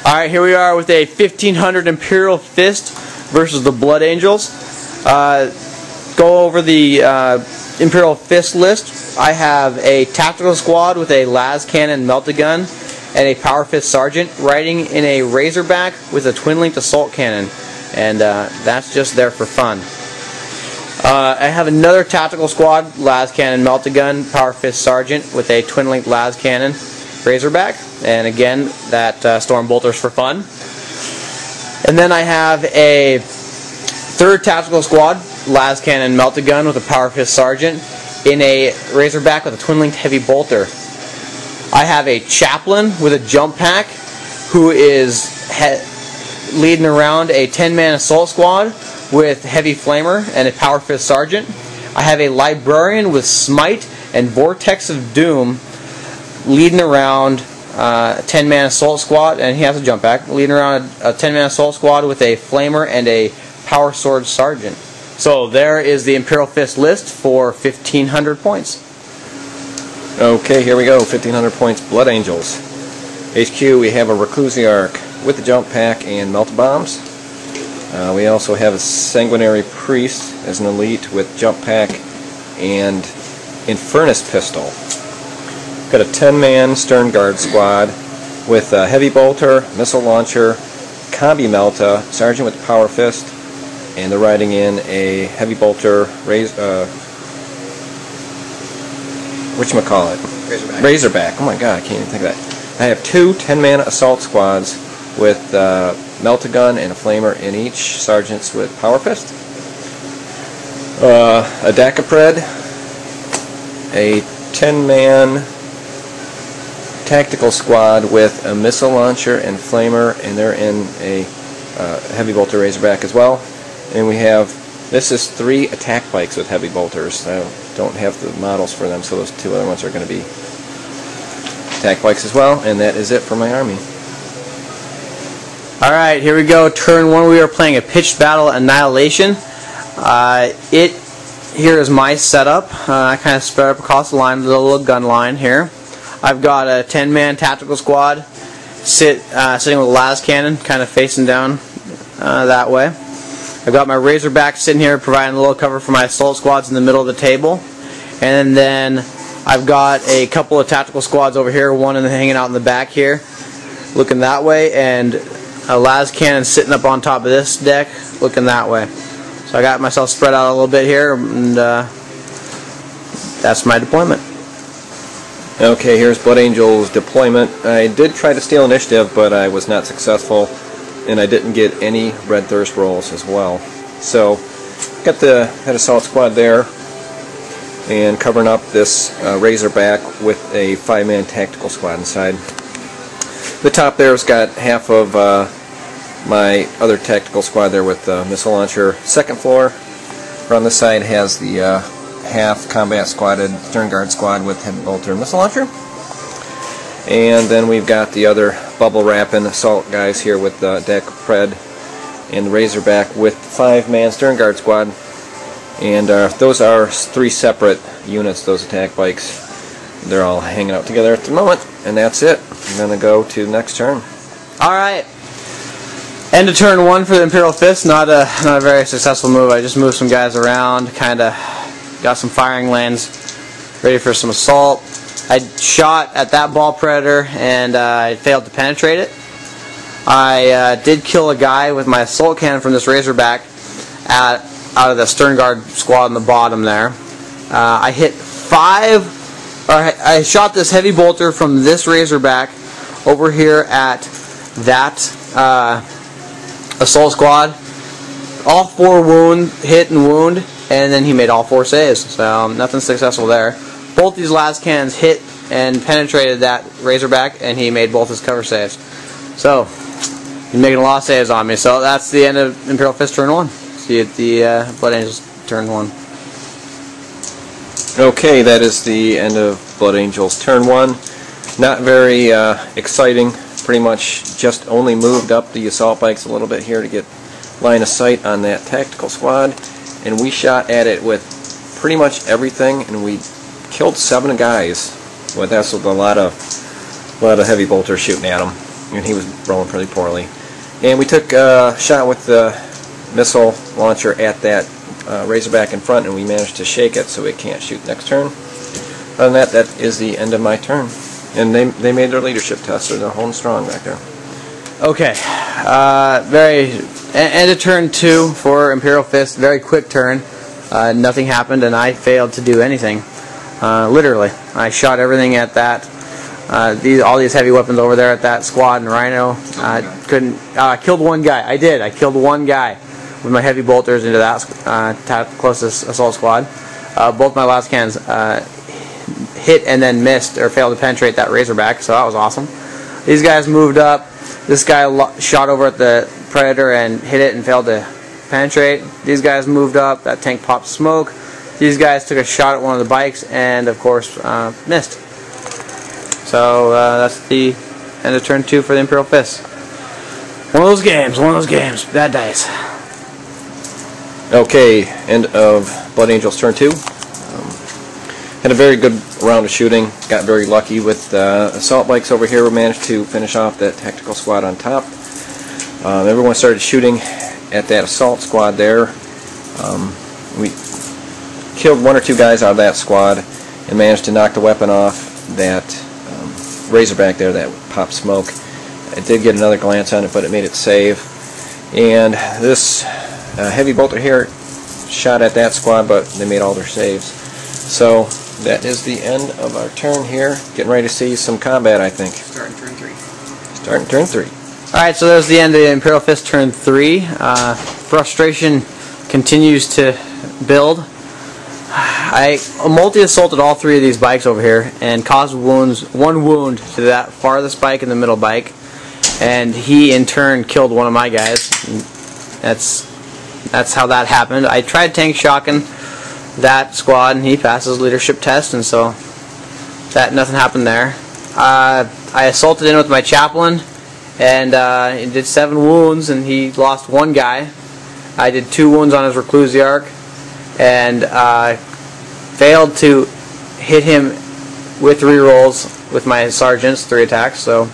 Alright, here we are with a 1500 Imperial Fist versus the Blood Angels. Go over the Imperial Fist list. I have a tactical squad with a las cannon melta gun and a power fist sergeant riding in a Razorback with a twin-linked assault cannon, and that's just there for fun. I have another tactical squad, las cannon melta gun, power fist sergeant with a twin-linked las cannon Razorback, and again that storm bolter's for fun. And then I have a third tactical squad, las cannon melta gun with a power fist sergeant in a Razorback with a twin-linked heavy bolter. I have a chaplain with a jump pack who is leading around a 10-man assault squad with heavy flamer and a power fist sergeant. I have a librarian with smite and vortex of doom leading around a 10-man assault squad, and he has a jump pack, leading around a 10-man assault squad with a flamer and a power sword sergeant. So there is the Imperial Fist list for 1500 points. Okay, here we go, 1500 points, Blood Angels. HQ, we have a Reclusiarch with the jump pack and melta bombs. We also have a Sanguinary Priest as an elite with jump pack and Infernus pistol. Got a 10-man Stern Guard squad with a heavy bolter, missile launcher, combi melta, sergeant with power fist, and they're riding in a heavy bolter, Razorback. Oh my god, I can't even think of that. I have two 10-man assault squads with melta gun and a flamer in each, sergeants with power fist. A Dacapred, a 10-man tactical squad with a missile launcher and flamer, and they're in a heavy bolter Razorback as well. And we have, this is 3 attack bikes with heavy bolters. I don't have the models for them, so those 2 other ones are going to be attack bikes as well. And that is it for my army. Alright, here we go. Turn 1, we are playing a pitched battle annihilation. Here is my setup. I kind of spread up across the line with a little gun line here. I've got a 10-man tactical squad sitting with a las cannon, kind of facing down that way. I've got my Razorback sitting here providing a little cover for my assault squads in the middle of the table. And then I've got a couple of tactical squads over here, one hanging out in the back here, looking that way, and a las cannon sitting up on top of this deck, looking that way. So I got myself spread out a little bit here, and that's my deployment. Okay, here's Blood Angels deployment. I did try to steal initiative, but I was not successful, and I didn't get any Red Thirst rolls as well. So, got the head assault squad there, and covering up this Razorback with a 5-man tactical squad inside. The top there's got half of my other tactical squad there with the missile launcher. Second floor, around the side has the half combat squatted Stern Guard squad with heavy bolter and missile launcher. And then we've got the other bubble wrapping assault guys here with the Dacapred and the Razorback with 5-man Stern Guard squad. And those are 3 separate units, those attack bikes. They're all hanging out together at the moment, and that's it. I'm going to go to the next turn. Alright. End of turn 1 for the Imperial Fist. Not a very successful move. I just moved some guys around, kind of got some firing lanes ready for some assault. I shot at that ball predator and I failed to penetrate it. I did kill a guy with my assault cannon from this Razorback out of the Stern Guard squad on the bottom there. I shot this heavy bolter from this Razorback over here at that assault squad. All 4 hit and wound, and then he made all 4 saves. So nothing successful there. Both these las cannons hit and penetrated that Razorback, and he made both his cover saves. So he's making a lot of saves on me. So that's the end of Imperial Fist turn 1. See you at the Blood Angels turn 1. Okay, that is the end of Blood Angels turn 1. Not very exciting. Pretty much just only moved up the assault bikes a little bit here to get line of sight on that tactical squad, and we shot at it with pretty much everything, and we killed 7 guys. Well, that's with a lot of heavy bolters shooting at them. and he was rolling pretty poorly. And we took a shot with the missile launcher at that Razorback in front, and we managed to shake it so it can't shoot next turn. Other than that, that is the end of my turn. And they made their leadership test, so they're holding strong back there. Okay, end of turn 2 for Imperial Fist. Very quick turn. Nothing happened, and I failed to do anything. Literally, I shot everything at that. All these heavy weapons over there at that squad and Rhino. Couldn't. Killed one guy. I did. I killed one guy with my heavy bolters into that closest assault squad. Both my last cans hit and then missed or failed to penetrate that Razorback, so that was awesome. These guys moved up. This guy shot over at the Predator and hit it and failed to penetrate. These guys moved up. That tank popped smoke. These guys took a shot at one of the bikes and, of course, missed. So that's the end of turn 2 for the Imperial Fist. One of those games. Bad dice. Okay, end of Blood Angels turn 2. Had a very good round of shooting. Got very lucky with assault bikes over here. We managed to finish off that tactical squad on top. Everyone started shooting at that assault squad there. We killed 1 or 2 guys out of that squad and managed to knock the weapon off that Razorback there that popped smoke. I did get another glance on it, but it made it save. And this heavy bolter here shot at that squad, but they made all their saves. So that is the end of our turn here. Getting ready to see some combat, I think. Starting turn 3. Starting turn 3. Alright, so there's the end of the Imperial Fist turn 3. Frustration continues to build. I multi-assaulted all 3 of these bikes over here and caused one wound to that farthest bike and the middle bike, and he in turn killed one of my guys. That's how that happened. I tried tank shocking that squad and he passed his leadership test, and so nothing happened there. I assaulted in with my chaplain and he did 7 wounds and he lost 1 guy. I did 2 wounds on his reclusiarch and failed to hit him with rerolls with my sergeants, 3 attacks, so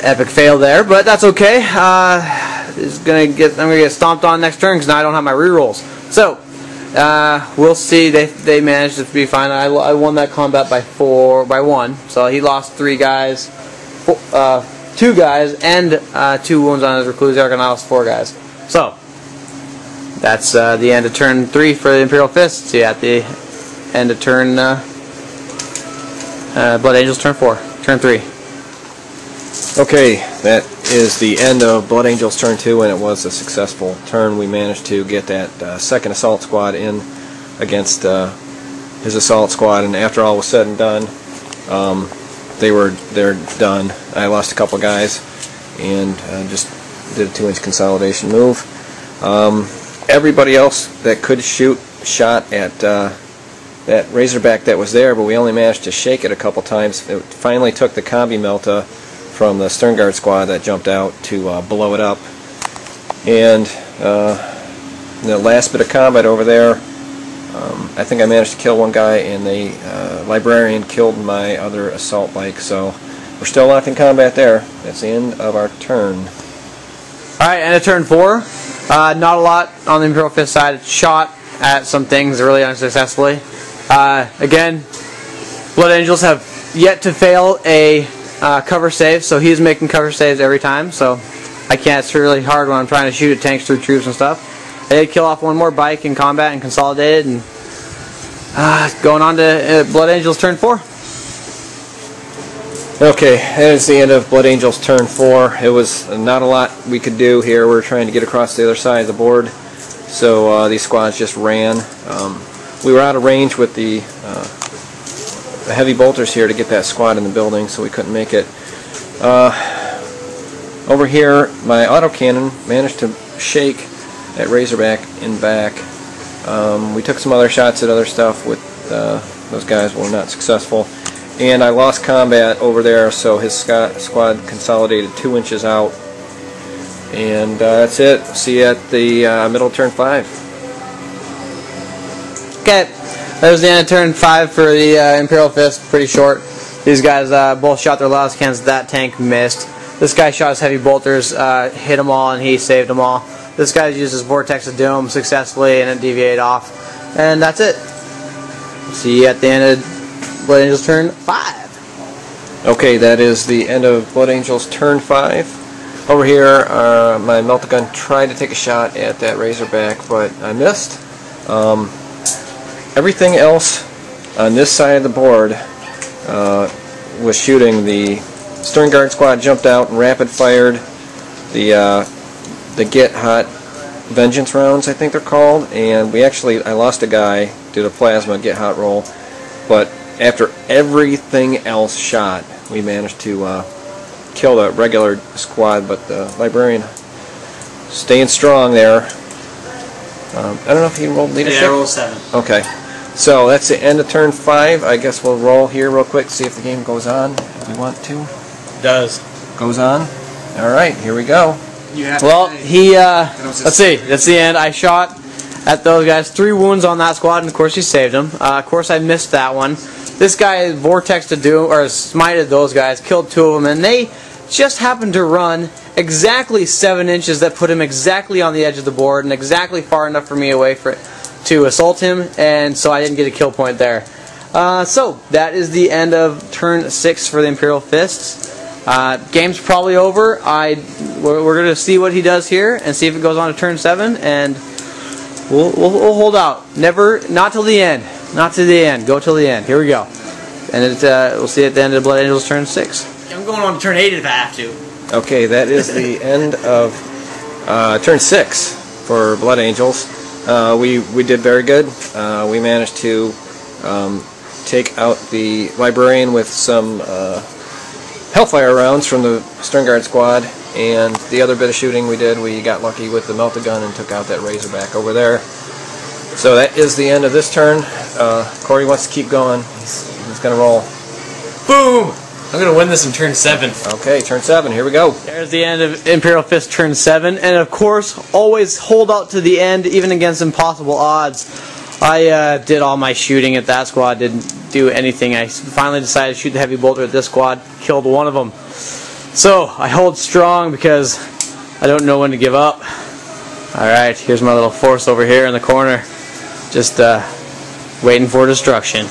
epic fail there, but that's okay. I'm gonna get stomped on next turn because now I don't have my rerolls. So we'll see. They managed to be fine. I won that combat by 1. So he lost 3 guys, 2 guys, and 2 wounds on his reclusiarch, and I lost 4 guys. So that's the end of turn 3 for the Imperial Fist. See you at the end of turn Blood Angels turn 4, turn 3. Okay, that is the end of Blood Angels turn 2, and it was a successful turn. We managed to get that second assault squad in against his assault squad, and after all was said and done, they're done. I lost a couple guys and just did a 2-inch consolidation move. Everybody else that could shoot shot at that Razorback that was there, but we only managed to shake it a couple times. It finally took the combi melta from the stern guard squad that jumped out to blow it up. And the last bit of combat over there, I think I managed to kill 1 guy, and the librarian killed my other assault bike. So we're still locked in combat there. That's the end of our turn. Alright, end of turn 4. Not a lot on the Imperial Fist side. Shot at some things really unsuccessfully. Again, Blood Angels have yet to fail a cover save, so he's making cover saves every time, so I can't. It's really hard when I'm trying to shoot at tanks through troops and stuff. I did kill off 1 more bike in combat and consolidated, and going on to Blood Angels turn 4. Okay, that is the end of Blood Angels turn 4. It was not a lot we could do here. We were trying to get across the other side of the board, so these squads just ran. We were out of range with the heavy bolters here to get that squad in the building, so we couldn't make it. Over here, my autocannon managed to shake that Razorback in back. We took some other shots at other stuff with those guys, were not successful. And I lost combat over there, so his squad consolidated 2 inches out. And that's it. See you at the middle of turn 5. Okay, that was the end of turn 5 for the Imperial Fist. Pretty short. These guys both shot their loudest cannons. That tank missed. This guy shot his heavy bolters, hit them all, and he saved them all. This guy used his Vortex of Doom successfully, and it deviated off. And that's it. See you at the end of Blood Angels turn 5. Okay, that is the end of Blood Angels turn 5. Over here, my Meltagun tried to take a shot at that Razorback, but I missed. Everything else on this side of the board was shooting. The Stern Guard squad jumped out and rapid fired the Get Hot Vengeance rounds, I think they're called, and I lost a guy due to plasma Get Hot roll, but after everything else shot, we managed to kill the regular squad, but the Librarian staying strong there. I don't know if he rolled leadership. Yeah, roll 7. Okay, so that's the end of turn 5. I guess we'll roll here real quick, see if the game goes on if we want to. It does. Goes on. All right, here we go. Well, let's see, that's the end. I shot at those guys, 3 wounds on that squad, and of course he saved them. Of course I missed that one. This guy Vortex to Doom, or smited those guys, killed 2 of them, and they just happened to run exactly 7 inches that put him exactly on the edge of the board and exactly far enough for me away to assault him, and so I didn't get a kill point there. So that is the end of turn 6 for the Imperial Fists. Game's probably over. We're going to see what he does here and see if it goes on to turn 7, and we'll hold out. Not till the end. Not to the end. Go till the end. Here we go. And we'll see at the end of Blood Angels turn 6. I'm going on to turn 8 if I have to. Okay, that is the end of turn 6 for Blood Angels. We did very good. We managed to take out the Librarian with some Hellfire rounds from the Stern Guard squad, and the other bit of shooting we did, we got lucky with the Meltagun and took out that Razorback over there. So that is the end of this turn. Corey wants to keep going. He's going to roll. Boom! I'm going to win this in turn 7. Okay, turn 7. Here we go. There's the end of Imperial Fist turn 7, and of course, always hold out to the end, even against impossible odds. I did all my shooting at that squad, didn't do anything. I finally decided to shoot the heavy bolter at this squad, killed one of them. So, I hold strong because I don't know when to give up. Alright, here's my little force over here in the corner. Just waiting for destruction.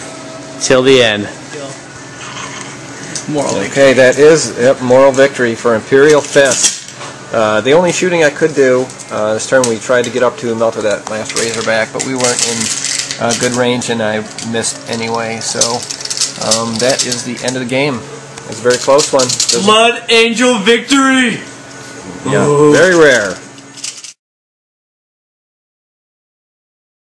Till the end. Moral victory. Okay, that is moral victory for Imperial Fist. The only shooting I could do this turn, we tried to get up to and melted that last Razorback, but we weren't in good range, and I missed anyway. So that is the end of the game. It's a very close one. Blood Angel victory! Yeah, very rare.